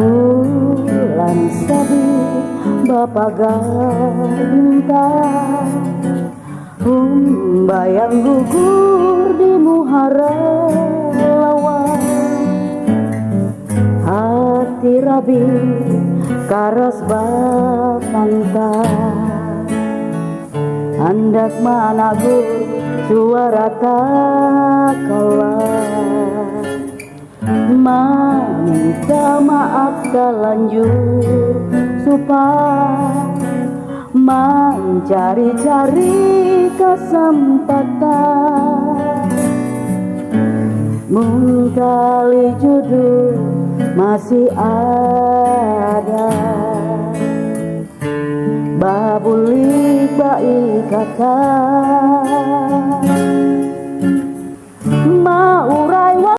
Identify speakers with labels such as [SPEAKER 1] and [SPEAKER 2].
[SPEAKER 1] bulan sabit Bapak Garinta bayang gugur di muhara lawan hati rabi karas bapanta hendak managur suara takalah meminta maaf terlanjur supaya mencari-cari kesempatan mengkali judul masih ada babulik baik kata